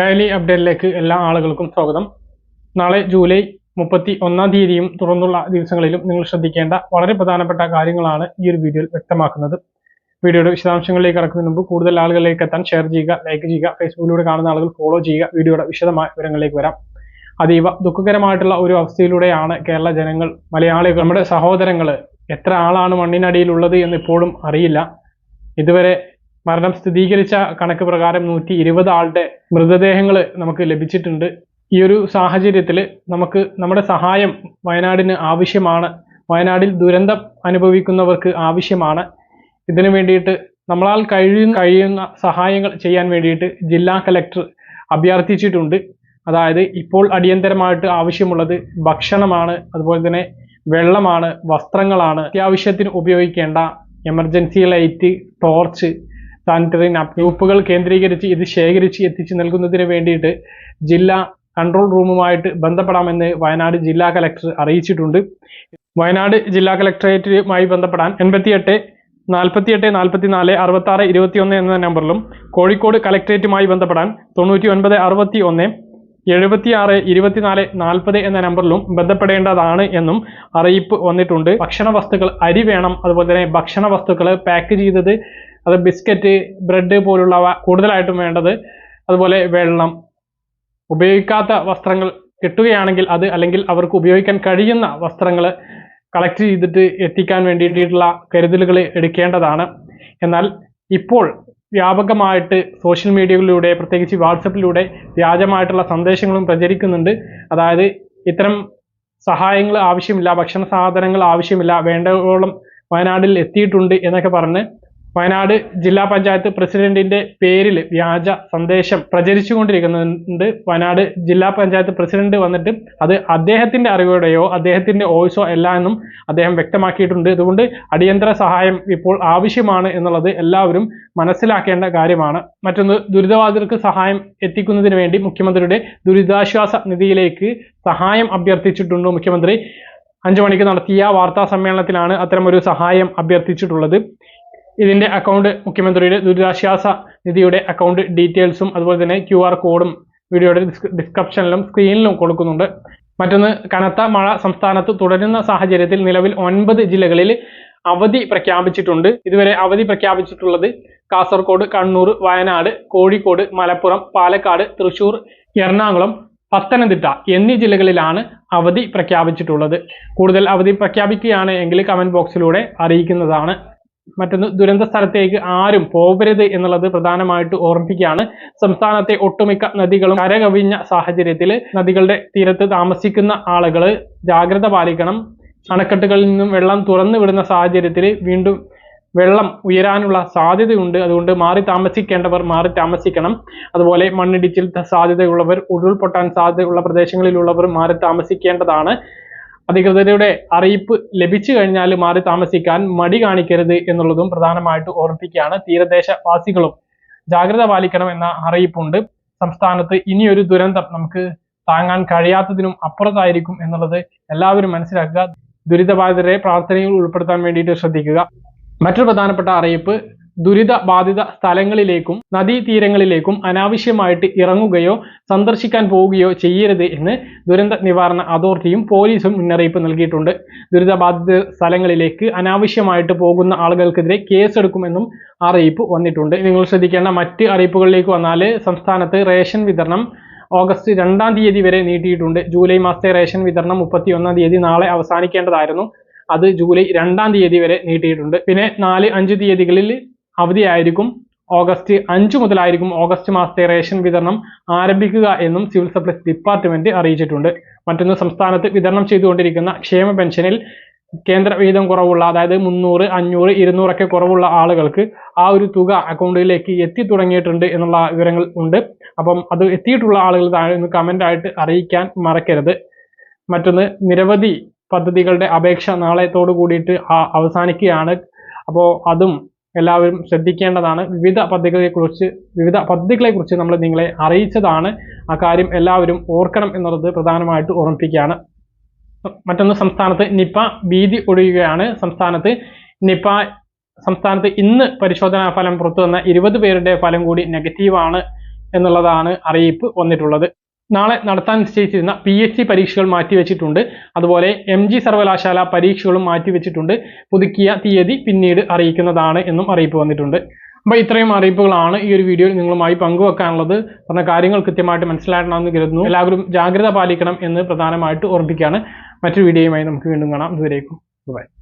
Daily അപ്ഡേറ്റിലേക്ക് എല്ലാ ആളുകൾക്കും സ്വാഗതം. നാളെ ജൂലൈ 31-ാം തീയതിയും തുടർന്നുള്ള ദിവസങ്ങളിലും നിങ്ങൾ ശ്രദ്ധിക്കേണ്ട വളരെ പ്രധാനപ്പെട്ട കാര്യങ്ങളാണ് ഈ ഒരു വീഡിയോയിൽ വ്യക്തമാക്കുന്നത്. വീഡിയോയുടെ വിശദാംശങ്ങളിലേക്ക് കടക്കുന്നതിന് മുമ്പ് കൂടുതൽ ആളുകളിലേക്ക് എത്താൻ ഷെയർ ചെയ്യുക, ലൈക്ക് ചെയ്യുക, ഫേസ്ബുക്കിലൂടെ കാണുന്ന ആളുകൾ ഫോളോ ചെയ്യുക. വീഡിയോയുടെ വിശദമായ വിവരങ്ങളിലേക്ക് വരാം. അതീവ ദുഃഖകരമായിട്ടുള്ള ഒരു അവസ്ഥയിലൂടെയാണ് കേരള ജനങ്ങൾ, മലയാളികൾ, നമ്മുടെ സഹോദരങ്ങൾ, എത്ര ആളാണ് മണ്ണിനടിയിലുള്ളത് എന്ന് ഇപ്പോഴും അറിയില്ല. ഇതുവരെ മരണം സ്ഥിരീകരിച്ച കണക്ക് പ്രകാരം 120 ആളുടെ മൃതദേഹങ്ങൾ നമുക്ക് ലഭിച്ചിട്ടുണ്ട്. ഈ ഒരു സാഹചര്യത്തിൽ നമുക്ക് നമ്മുടെ സഹായം വയനാടിന് ആവശ്യമാണ്. വയനാടിൽ ദുരന്തം അനുഭവിക്കുന്നവർക്ക് ആവശ്യമാണ്. ഇതിനു വേണ്ടിയിട്ട് നമ്മളാൽ കഴിയുന്ന സഹായങ്ങൾ ചെയ്യാൻ വേണ്ടിയിട്ട് ജില്ലാ കലക്ടർ അഭ്യർത്ഥിച്ചിട്ടുണ്ട്. അതായത് ഇപ്പോൾ അടിയന്തരമായിട്ട് ആവശ്യമുള്ളത് ഭക്ഷണമാണ്, അതുപോലെ തന്നെ വെള്ളമാണ്, വസ്ത്രങ്ങളാണ്, അത്യാവശ്യത്തിന് ഉപയോഗിക്കേണ്ട എമർജൻസി ലൈറ്റ്, ടോർച്ച്, സാനിറ്ററി നാപ്കിനുകൾ കേന്ദ്രീകരിച്ച് ഇത് ശേഖരിച്ച് എത്തിച്ചു നൽകുന്നതിന് വേണ്ടിയിട്ട് ജില്ലാ കൺട്രോൾ റൂമുമായിട്ട് ബന്ധപ്പെടാമെന്ന് വയനാട് ജില്ലാ കലക്ടർ അറിയിച്ചിട്ടുണ്ട്. വയനാട് ജില്ലാ കലക്ടറേറ്റുമായി ബന്ധപ്പെടാൻ 88 48 44 66 21 എന്ന നമ്പറിലും, കോഴിക്കോട് കലക്ടറേറ്റുമായി ബന്ധപ്പെടാൻ 99 61 76 24 40 എന്ന നമ്പറിലും ബന്ധപ്പെടേണ്ടതാണ് എന്നും അറിയിപ്പ് വന്നിട്ടുണ്ട്. ഭക്ഷണ വസ്തുക്കൾ, അരി വേണം, അതുപോലെ തന്നെ ഭക്ഷണ വസ്തുക്കൾ പാക്ക് ചെയ്തത്, അത് ബിസ്ക്കറ്റ്, ബ്രെഡ് പോലുള്ളവ കൂടുതലായിട്ടും വേണ്ടത്, അതുപോലെ വെള്ളം, ഉപയോഗിക്കാത്ത വസ്ത്രങ്ങൾ കിട്ടുകയാണെങ്കിൽ അത്, അല്ലെങ്കിൽ അവർക്ക് ഉപയോഗിക്കാൻ കഴിയുന്ന വസ്ത്രങ്ങൾ കളക്ട് ചെയ്തിട്ട് എത്തിക്കാൻ വേണ്ടിയിട്ടുള്ള കരുതലുകൾ എടുക്കേണ്ടതാണ്. എന്നാൽ ഇപ്പോൾ വ്യാപകമായിട്ട് സോഷ്യൽ മീഡിയകളിലൂടെ, പ്രത്യേകിച്ച് വാട്സപ്പിലൂടെ വ്യാജമായിട്ടുള്ള സന്ദേശങ്ങളും പ്രചരിക്കുന്നുണ്ട്. അതായത് ഇത്തരം സഹായങ്ങൾ ആവശ്യമില്ല, ഭക്ഷണ സാധനങ്ങൾ ആവശ്യമില്ല, വേണ്ടവോളം വയനാട്ടിൽ എത്തിയിട്ടുണ്ട് എന്നൊക്കെ പറഞ്ഞ് വയനാട് ജില്ലാ പഞ്ചായത്ത് പ്രസിഡന്റിന്റെ പേരിൽ വ്യാജ സന്ദേശം പ്രചരിച്ചുകൊണ്ടിരിക്കുന്നുണ്ട്. വയനാട് ജില്ലാ പഞ്ചായത്ത് പ്രസിഡന്റ് വന്നിട്ട് അത് അദ്ദേഹത്തിന്റെ അറിവോടെയോ അദ്ദേഹത്തിന്റെ വോയിസോ അല്ല എന്നും അദ്ദേഹം വ്യക്തമാക്കിയിട്ടുണ്ട്. അതുകൊണ്ട് അടിയന്തര സഹായം ഇപ്പോൾ ആവശ്യമാണ് എന്നുള്ളത് എല്ലാവരും മനസ്സിലാക്കേണ്ട കാര്യമാണ്. മറ്റൊന്ന്, ദുരിതബാധിതർക്ക് സഹായം എത്തിക്കുന്നതിന് വേണ്ടി മുഖ്യമന്ത്രിയുടെ ദുരിതാശ്വാസ നിധിയിലേക്ക് സഹായം അഭ്യർത്ഥിച്ചിട്ടുണ്ട്. മുഖ്യമന്ത്രി 5 മണിക്ക് നടത്തിയ വാർത്താ സമ്മേളനത്തിലാണ് അത്തരമൊരു സഹായം അഭ്യർത്ഥിച്ചിട്ടുള്ളത്. ഇതിന്റെ അക്കൗണ്ട്, മുഖ്യമന്ത്രിയുടെ ദുരിതാശ്വാസ നിധിയുടെ അക്കൗണ്ട് ഡീറ്റെയിൽസും അതുപോലെ തന്നെ QR കോഡും വീഡിയോയുടെ ഡിസ്ക്രിപ്ഷനിലും സ്ക്രീനിലും കൊടുക്കുന്നുണ്ട്. മറ്റൊന്ന്, കനത്ത മഴ സംസ്ഥാനത്ത് തുടരുന്ന സാഹചര്യത്തിൽ നിലവിൽ 9 ജില്ലകളിൽ അവധി പ്രഖ്യാപിച്ചിട്ടുണ്ട്. ഇതുവരെ അവധി പ്രഖ്യാപിച്ചിട്ടുള്ളത് കാസർഗോഡ്, കണ്ണൂർ, വയനാട്, കോഴിക്കോട്, മലപ്പുറം, പാലക്കാട്, തൃശൂർ, എറണാകുളം, പത്തനംതിട്ട എന്നീ ജില്ലകളിലാണ് അവധി പ്രഖ്യാപിച്ചിട്ടുള്ളത്. കൂടുതൽ അവധി പ്രഖ്യാപിക്കുകയാണ് എങ്കിൽ കമന്റ് ബോക്സിലൂടെ അറിയിക്കുന്നതാണ്. മറ്റൊന്ന്, ദുരന്ത സ്ഥലത്തേക്ക് ആരും പോകരുത് എന്നുള്ളത് പ്രധാനമായിട്ട് ഓർമ്മിപ്പിക്കുകയാണ്. സംസ്ഥാനത്തെ ഒട്ടുമിക്ക നദികളും കരകവിഞ്ഞ സാഹചര്യത്തിൽ നദികളുടെ തീരത്ത് താമസിക്കുന്ന ആളുകൾ ജാഗ്രത പാലിക്കണം. അണക്കെട്ടുകളിൽ നിന്നും വെള്ളം തുറന്നു വിടുന്ന സാഹചര്യത്തിൽ വീണ്ടും വെള്ളം ഉയരാനുള്ള സാധ്യതയുണ്ട്. അതുകൊണ്ട് മാറി താമസിക്കേണ്ടവർ മാറി താമസിക്കണം. അതുപോലെ മണ്ണിടിച്ചിൽ സാധ്യതയുള്ളവർ, ഉരുൾപൊട്ടാൻ സാധ്യതയുള്ള പ്രദേശങ്ങളിലുള്ളവർ മാറി താമസിക്കേണ്ടതാണ്. അധികൃതരുടെ അറിയിപ്പ് ലഭിച്ചു കഴിഞ്ഞാൽ മാറി താമസിക്കാൻ മടി കാണിക്കരുത് എന്നുള്ളതും പ്രധാനമായിട്ട് ഓർമ്മിപ്പിക്കുകയാണ്. തീരദേശവാസികളും ജാഗ്രത പാലിക്കണം എന്ന അറിയിപ്പുണ്ട്. സംസ്ഥാനത്ത് ഇനിയൊരു ദുരന്തം നമുക്ക് താങ്ങാൻ കഴിയാത്തതിനും അപ്പുറത്തായിരിക്കും എന്നുള്ളത് എല്ലാവരും മനസ്സിലാക്കുക. ദുരിതബാധിതരെ പ്രാർത്ഥനയിൽ ഉൾപ്പെടുത്താൻ വേണ്ടിയിട്ട് ശ്രദ്ധിക്കുക. മറ്റൊരു പ്രധാനപ്പെട്ട അറിയിപ്പ്, ദുരിത ബാധിത സ്ഥലങ്ങളിലേക്കും നദീതീരങ്ങളിലേക്കും അനാവശ്യമായിട്ട് ഇറങ്ങുകയോ സന്ദർശിക്കാൻ പോവുകയോ ചെയ്യരുത് എന്ന് ദുരന്ത നിവാരണ അതോറിറ്റിയും പോലീസും മുന്നറിയിപ്പ് നൽകിയിട്ടുണ്ട്. ദുരിതബാധിത സ്ഥലങ്ങളിലേക്ക് അനാവശ്യമായിട്ട് പോകുന്ന ആളുകൾക്കെതിരെ കേസെടുക്കുമെന്നും അറിയിപ്പ് വന്നിട്ടുണ്ട്. നിങ്ങൾ ശ്രദ്ധിക്കേണ്ട മറ്റ് അറിയിപ്പുകളിലേക്ക് വന്നാൽ, സംസ്ഥാനത്ത് റേഷൻ വിതരണം ഓഗസ്റ്റ് 2-ാം തീയതി വരെ നീട്ടിയിട്ടുണ്ട്. ജൂലൈ മാസത്തെ റേഷൻ വിതരണം 31-ാം തീയതി നാളെ അവസാനിക്കേണ്ടതായിരുന്നു. അത് ജൂലൈ 2-ാം തീയതി വരെ നീട്ടിയിട്ടുണ്ട്. പിന്നെ 4, 5 തീയതികളിൽ അവധിയായിരിക്കും. ഓഗസ്റ്റ് 5 മുതലായിരിക്കും ഓഗസ്റ്റ് മാസത്തെ റേഷൻ വിതരണം ആരംഭിക്കുക എന്നും സിവിൽ സപ്ലൈസ് ഡിപ്പാർട്ട്മെന്റ് അറിയിച്ചിട്ടുണ്ട്. മറ്റൊന്ന്, സംസ്ഥാനത്ത് വിതരണം ചെയ്തുകൊണ്ടിരിക്കുന്ന ക്ഷേമ പെൻഷനിൽ കേന്ദ്ര വിഹിതം കുറവുള്ള, അതായത് 300, 500, 200 ഒക്കെ കുറവുള്ള ആളുകൾക്ക് ആ ഒരു തുക അക്കൗണ്ടിലേക്ക് എത്തി തുടങ്ങിയിട്ടുണ്ട് എന്നുള്ള വിവരങ്ങൾ ഉണ്ട്. അപ്പം അത് എത്തിയിട്ടുള്ള ആളുകൾ താഴെ ഒന്ന് കമന്റ് ആയിട്ട് അറിയിക്കാൻ മറക്കരുത്. മറ്റൊന്ന്, നിരവധി പദ്ധതികളുടെ അപേക്ഷ നാളെത്തോടു കൂടിയിട്ട് അവസാനിക്കുകയാണ്. അപ്പോൾ അതും എല്ലാവരും ശ്രദ്ധിക്കേണ്ടതാണ്. വിവിധ പദ്ധതികളെക്കുറിച്ച് നമ്മൾ നിങ്ങളെ അറിയിച്ചതാണ്. ആ കാര്യം എല്ലാവരും ഓർക്കണം എന്നുള്ളത് പ്രധാനമായിട്ട് ഓർമ്മിപ്പിക്കുകയാണ്. മറ്റൊന്ന്, സംസ്ഥാനത്ത് നിപ ഭീതി ഒഴിയുകയാണ്. സംസ്ഥാനത്ത് ഇന്ന് പരിശോധനാ ഫലം പുറത്തു വന്ന 20 പേരുടെ ഫലം കൂടി നെഗറ്റീവാണ് എന്നുള്ളതാണ് അറിയിപ്പ് വന്നിട്ടുള്ളത്. നാളെ നടത്താൻ നിശ്ചയിച്ചിരുന്ന PSC പരീക്ഷകൾ മാറ്റിവെച്ചിട്ടുണ്ട്. അതുപോലെ MG സർവകലാശാല പരീക്ഷകളും മാറ്റിവെച്ചിട്ടുണ്ട്. പുതുക്കിയ തീയതി പിന്നീട് അറിയിക്കുന്നതാണ് എന്നും അറിയിപ്പ് വന്നിട്ടുണ്ട്. അപ്പോൾ ഇത്രയും അറിയിപ്പുകളാണ് ഈ ഒരു വീഡിയോയിൽ നിങ്ങളുമായി പങ്കുവെക്കാനുള്ളത്. പറഞ്ഞ കാര്യങ്ങൾ കൃത്യമായിട്ട് മനസ്സിലാക്കണമെന്ന് കരുതുന്നു. എല്ലാവരും ജാഗ്രത പാലിക്കണം എന്ന് പ്രധാനമായിട്ട് ഓർമ്മിപ്പിക്കുകയാണ്. മറ്റൊരു വീഡിയോയുമായി നമുക്ക് വീണ്ടും കാണാം. ഇതുവരേക്കും ബൈ.